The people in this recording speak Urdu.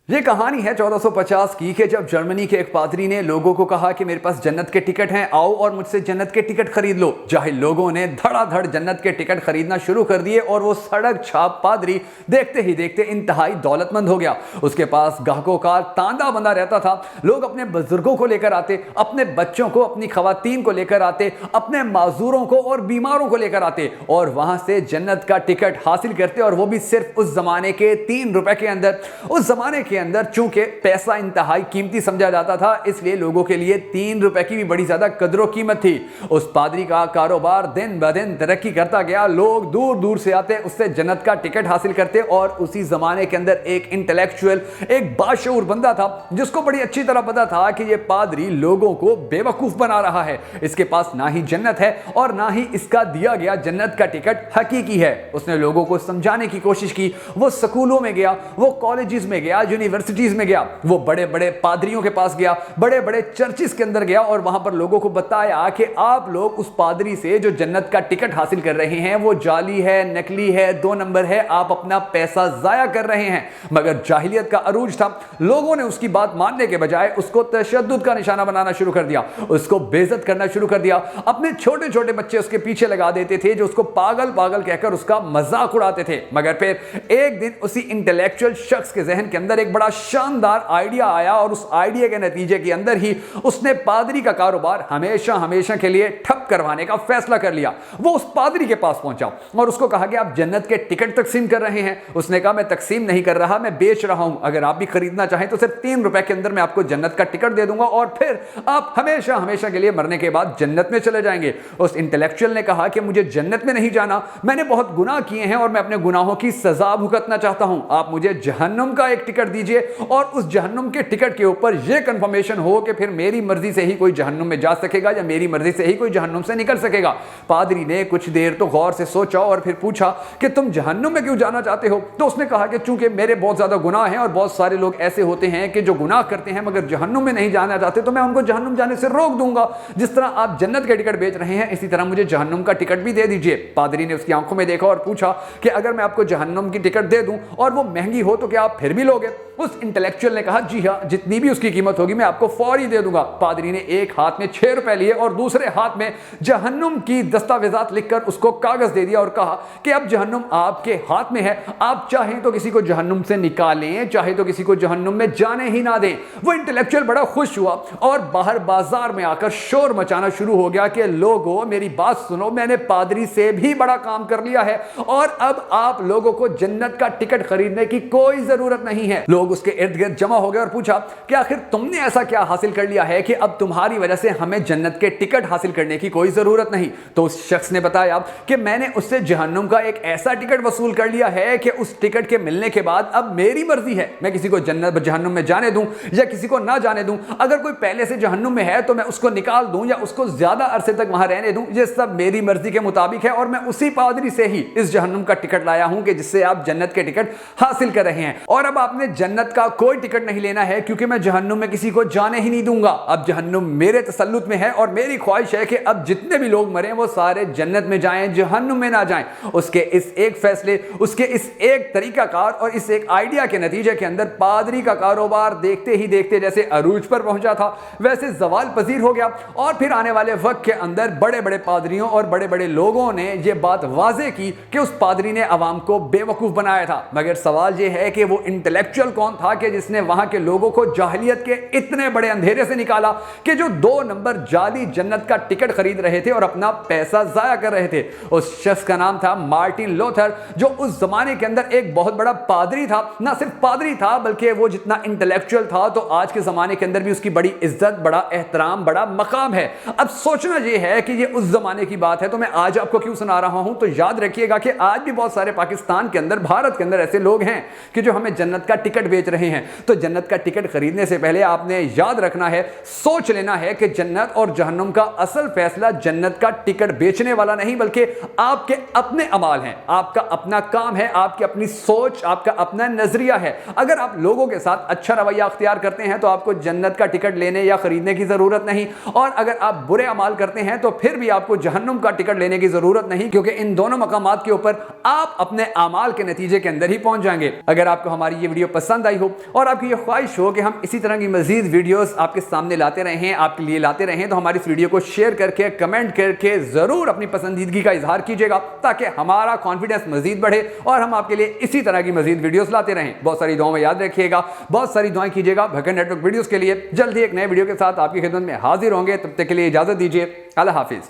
یہ کہانی ہے 1450 کی کہ جب جرمنی کے ایک پادری نے لوگوں کو کہا کہ میرے پاس جنت کے ٹکٹ ہیں، آؤ اور مجھ سے جنت کے ٹکٹ خرید لو۔ جاہل لوگوں نے دھڑا دھڑ جنت کے ٹکٹ خریدنا شروع کر دیے اور وہ سڑک چھاپ پادری دیکھتے ہی دیکھتے انتہائی دولت مند ہو گیا۔ اس کے پاس گاہکوں کا تاندا بندہ رہتا تھا۔ لوگ اپنے بزرگوں کو لے کر آتے، اپنے بچوں کو، اپنی خواتین کو لے کر آتے، اپنے معذوروں کو اور بیماروں کو لے کر آتے اور وہاں سے جنت کا ٹکٹ حاصل کرتے، اور وہ بھی صرف اس زمانے کے 3 روپے کے اندر۔ اس زمانے کے اندر چونکہ پیسہ انتہائی قیمتی سمجھا جاتا تھا، اس لیے لوگوں کے لیے 3 روپے کی بھی بڑی زیادہ قدر و قیمت تھی۔ اس پادری کا کاروبار دن بدن ترقی کرتا گیا، لوگ دور دور سے آتے، اس سے جنت کا ٹکٹ حاصل کرتے، اور اسی زمانے کے اندر ایک انٹلیکچوئل، ایک باشعور بندہ تھا جس کو بڑی اچھی طرح پتا تھا کہ یہ پادری لوگوں کو بے وقوف بنا رہا ہے۔ اس کے پاس نہ ہی جنت ہے اور نہ ہی اس کا دیا گیا جنت کا ٹکٹ حقیقی ہے۔ اس نے لوگوں کو سمجھانے کی کوشش کی، وہ سکولوں میں گیا، وہ کالجز میں گیا، یونیورسٹیز میں گیا، وہ بڑے بڑے پادریوں کے پاس گیا، بڑے بڑے چرچز کے اندر گیا، اور وہاں پر لوگوں کو بتایا کہ آپ لوگ اس پادری سے جو جنت کا ٹکٹ حاصل کر رہے ہیں وہ جعلی ہے، نکلی ہے، 2 نمبر ہے، آپ اپنا پیسہ ضائع کر رہے ہیں۔ مگر جاہلیت کا عروج تھا، لوگوں نے اس کی بات ماننے کے بجائے اس کو تشدد کا نشانہ بنانا شروع کر دیا، اس کو بے عزت کرنا شروع کر دیا۔ اپنے چھوٹے چھوٹے بچے اس کے پیچھے لگا دیتے تھے جو اس کو پاگل پاگل کہہ کر اس کا مذاق اڑاتے تھے۔ مگر پھر ایک دن اسی انٹلیکچوئل شخص کے ذہن کے اندر ایک بڑا شاندار آئیڈیا آیا، اور اس آئیڈیا کے نتیجے کے اندر ہی اس نے پادری کا کاروبار ہمیشہ ہمیشہ کے لیے ٹھپ کروانے کا فیصلہ کر لیا۔ وہ اس پادری کے پاس پہنچا اور اس کو کہا کہ آپ جنت کے ٹکٹ تقسیم کر رہے ہیں۔ اس نے کہا میں تقسیم نہیں کر رہا، میں بیچ رہا ہوں، اگر آپ بھی خریدنا چاہیں تو صرف 3 روپے کے اندر میں آپ کو جنت کا ٹکٹ دے دوں گا، اور پھر آپ ہمیشہ ہمیشہ کے لیے مرنے کے بعد جنت میں چلے جائیں گے۔ اس انٹلیکچوئل نے کہا کہ مجھے جنت میں نہیں جانا، میں نے بہت گناہ کیے ہیں اور میں اپنے گناہوں کی سزا بھگتنا چاہتا ہوں، آپ مجھے جہنم کا ایک ٹکٹ دیجئے، اور اس جہنم کے ٹکٹ کے اوپر یہ کنفرمیشن ہو کہ پھر میری مرضی سے ہی کوئی جہنم میں جا سکے گا یا میری مرضی سے ہی کوئی جہنم سے نکل سکے گا۔ پادری نے کچھ دیر تو غور سے سوچا اور پھر پوچھا کہ تم جہنم میں کیوں جانا چاہتے ہو؟ تو اس نے کہا کہ چونکہ میرے بہت زیادہ گناہ ہیں اور بہت سارے لوگ ایسے ہوتے ہیں کہ جو گناہ کرتے ہیں مگر جہنم میں نہیں جانا چاہتے، تو میں ان کو جہنم جانے سے روک دوں گا۔ جس طرح آپ جنت کے ٹکٹ بیچ رہے ہیں اسی طرح مجھے جہنم کا ٹکٹ بھی دے دیجئے۔ پادری نے اس کی آنکھوں میں دیکھا اور پوچھا کہ اگر میں آپ کو جہنم کی ٹکٹ دے دوں اور وہ مہنگی ہو تو کیا آپ پھر بھی لوگے؟ اس انٹلیکچوئل نے کہا جی ہاں، جتنی بھی اس کی قیمت ہوگی میں آپ کو فوری دے دوں گا۔ پادری نے ایک ہاتھ میں 6 روپے لیے اور دوسرے ہاتھ میں جہنم کی دستاویزات لکھ کر اس کو کاغذ دے دیا اور کہا کہ اب جہنم آپ کے ہاتھ میں ہے، آپ چاہیں تو کسی کو جہنم سے نکالیں، چاہے تو کسی کو جہنم میں جانے ہی نہ دیں۔ وہ انٹلیکچوئل بڑا خوش ہوا اور باہر بازار میں آ کر شور مچانا شروع ہو گیا کہ لوگوں میری بات سنو، میں نے پادری سے بھی بڑا کام کر لیا ہے اور اب آپ لوگوں کو جنت کا ٹکٹ خریدنے کی کوئی ضرورت نہیں ہے۔ لوگ اس کے ارد گرد جمع ہو گئے اور پوچھا کہ آخر تم نے ایسا کیا حاصل کر لیا ہے کہ اب تمہاری وجہ سے ہمیں جنت کے ٹکٹ حاصل کرنے کی کوئی ضرورت نہیں؟ تو اس شخص نے بتایا کہ میں نے اس سے جہنم کا ایک ایسا ٹکٹ وصول کر لیا ہے کہ اس ٹکٹ کے ملنے کے بعد اب میری مرضی ہے، میں کسی کو جہنم میں جانے دوں یا کسی کو نہ جانے دوں۔ اگر کوئی پہلے سے جہنم میں ہے تو میں اس کو نکال دوں یا اس کو زیادہ عرصے تک وہاں رہنے دوں، یہ سب میری مرضی کے مطابق ہے، اور میں اسی پادری سے ہی اس جہنم کا ٹکٹ لایا ہوں کہ جس سے آپ جنت کے ٹکٹ حاصل کر رہے ہیں۔ اور اب آپ نے جنت کا کوئی ٹکٹ نہیں لینا ہے کیونکہ میں جہنم میں کسی کو جانے ہی نہیں دوں گا۔ اب جہنم میرے تسلط میں ہے اور میری خواہش ہے کہ اب جتنے بھی لوگ مریں وہ سارے جنت میں جائیں، جہنم میں نہ جائیں۔ اس کے اس ایک فیصلے، اس کے اس ایک طریقہ کار اور اس ایک آئیڈیا کے نتیجے کے اندر پادری کا کاروبار دیکھتے ہی دیکھتے جیسے عروج پر پہنچا تھا ویسے زوال پذیر ہو گیا، اور پھر آنے والے وقت کے اندر بڑے بڑے پادریوں اور بڑے بڑے لوگوں نے یہ بات واضح کی کہ اس پادری نے عوام کو بے وقوف بنایا تھا۔ مگر سوال یہ ہے کہ وہ انٹلیکچوئل کون تھا کہ جس نے وہاں کے لوگوں کو جاہلیت کے اتنے بڑے اندھیرے سے نکالا کہ جو 2 نمبر جعلی جنت کا ٹکٹ خرید رہے تھے اور اپنا پیسہ ضائع کر رہے تھے؟ اس شخص کا نام تھا مارٹن لوتھر، جو اس زمانے کے اندر ایک بہت بڑا پادری تھا۔ نہ صرف پادری تھا بلکہ وہ جتنا انٹلیکچوئل تھا تو آج کے زمانے کے اندر بھی اس کی بڑی عزت، بڑا احترام، بڑا مقام ہے۔ اب سوچنا یہ ہے کہ یہ اس زمانے کی بات ہے تو میں آج آپ کو کیوں سنا رہا ہوں؟ تو یاد رکھیے گا کہ آج بھی بہت سارے پاکستان کے اندر، بھارت کے اندر ایسے لوگ ہیں کہ جو ہمیں جنت کا ٹکٹ بیچ رہے ہیں۔ تو جنت کا ٹکٹ خریدنے سے پہلے آپ نے یاد رکھنا ہے، سوچ لینا ہے کہ جنت اور جہنم کا اصل فیصلہ جنت کا ٹکٹ بیچنے والا نہیں بلکہ آپ کے اپنے اعمال ہیں، آپ کا اپنا کام ہے، آپ کی اپنی سوچ، آپ کا اپنا نظریہ ہے۔ اگر آپ لوگوں کے ساتھ اچھا رویہ اختیار کرتے ہیں تو آپ کو جنت کا ٹکٹ لینے یا خریدنے کی ضرورت نہیں، اور اگر آپ برے اعمال کرتے ہیں تو پھر بھی آپ کو جہنم کا ٹکٹ لینے کی ضرورت نہیں، کیونکہ ان دونوں مقامات کے اوپر آپ اپنے اعمال کے نتیجے کے اندر ہی پہنچ جائیں گے۔ اگر آپ کو ہماری یہ ویڈیو پسند آئی ہو اور آپ کی یہ خواہش ہو کہ ہم اسی طرح کی مزید ویڈیوز آپ کے سامنے لاتے رہیں، آپ کے لیے لاتے رہیں، تو ہماری اس ویڈیو کو شیئر کر کے کمنٹ کر کے ضرور اپنی پسندیدگی کا اظہار کیجیے گا تاکہ ہمارا کانفیڈنس مزید بڑھے اور ہم آپ کے لیے اسی طرح کی مزید ویڈیوز لاتے رہیں۔ بہت ساری دعاؤں میں یاد رکھیے گا، بہت ساری دعائیں کیجیے گا بھکن نیٹ ورک ویڈیوز کے لیے۔ جلد ہی ایک نئے ویڈیو کے ساتھ آپ کی خدمت میں حاضر ہوں گے، تب تک کے لیے اجازت دیجیے، اللہ حافظ۔